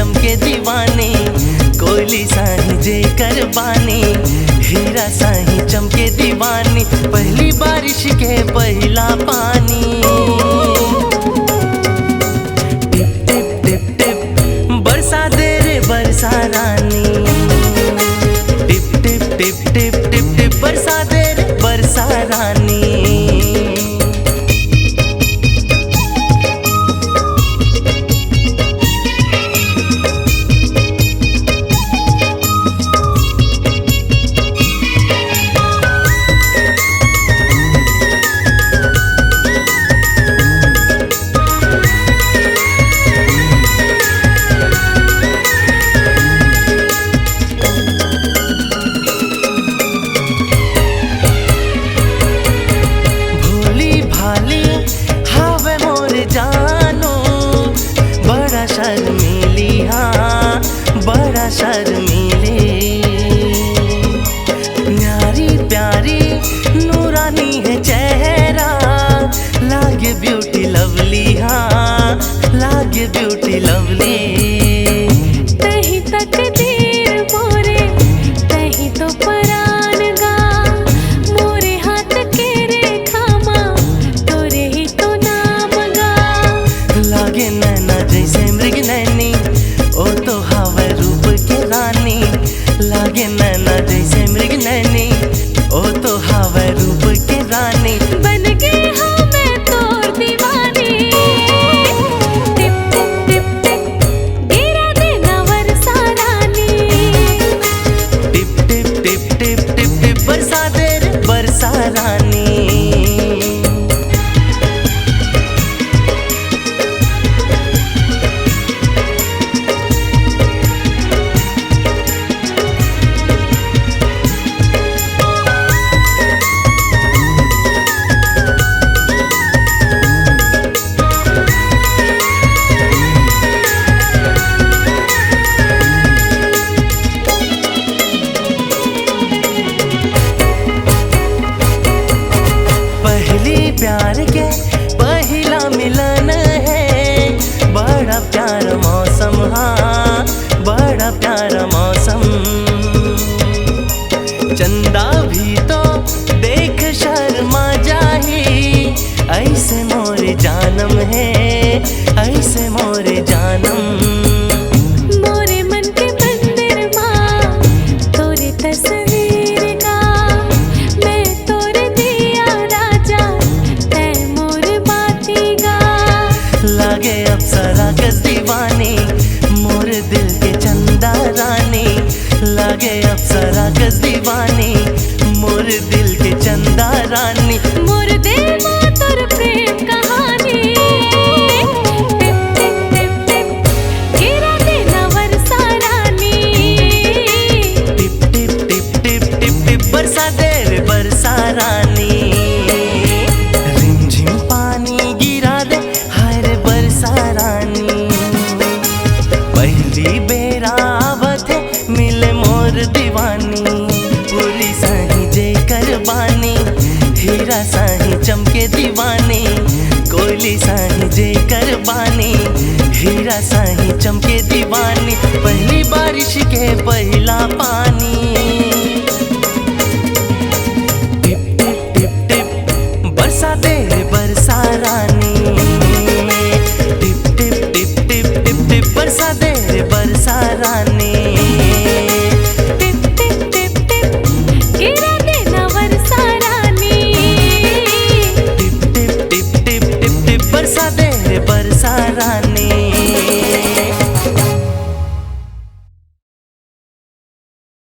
चमके दीवानी, कोयली साही जे कर बानी, हीरा साही चमके दीवानी, पहली बारिश के पहला पानी। टिप टिप टिप टिप बरसा दे रे बरसा रानी, टिप टिप टिप टिप टिप टिप बरसा दे रे बरसा रानी। शर्मीली हाँ बड़ा शर्मीली, न्यारी प्यारी नूरानी है चेहरा, लागे ब्यूटी लवली हाँ लागे ब्यूटी लवली। तही तकदीर मोरे तही तो परान गा, मोरे हाथ के रेखा माँ तोरे ही तो नाम गा। लागे नैना जैसे मृग नैनी, ओ तो हवा रूप के रानी, लागे नैना जैसे मृग नैनी, ओ तो हवा रूप के रानी। बन गई हूँ मैं तोर दीवानी, टिप टिप टिप टिप गिरा देना बरसा रानी, टिप टिप टिप टिप टिप टिप बरसा दे रे बरसा रानी। प्यार के पहला मिलन है, बड़ा प्यारा मौसम हाँ बड़ा प्यारा मौसम। चंदा भी तो देख शर्मा जाही, ऐसे मोरे जानम है ऐसे मोरे जानम। मोरे मन के मंदिर माँ तोरे तस्वीर का, मैं तोरे दिया राजा तै मोर बाती गा। लागे अप्सरा कस दीवानी, मोर दिल के चंदा रानी, लागे अप्सरा कस दीवानी, मोर दिल के चंदा रानी। मोर दिल माँ तोर प्रेम कहानी, टिप टिप टिप टिप गिरा देना बरसा रानी, टिप टिप टिप टिप टिप टिप बरसा दे रे बरसा रानी। रिमझिम पानी गिरा दे हाय रे बरसा रानी, पहली बेरा आवत है मिले मोर दीवानी, पूरी साही जे कर बानी, हीरा साही चमके दीवानी, कोयली साही जे कर बानी, हीरा साही चमके दीवानी, पहली बारिश के पहला पानी। टिप टिप टिप टिप बरसा दे रे बरसा रानी, टिप टिप टिप टिप टिप टिप बरसा दे रे बरसा रानी।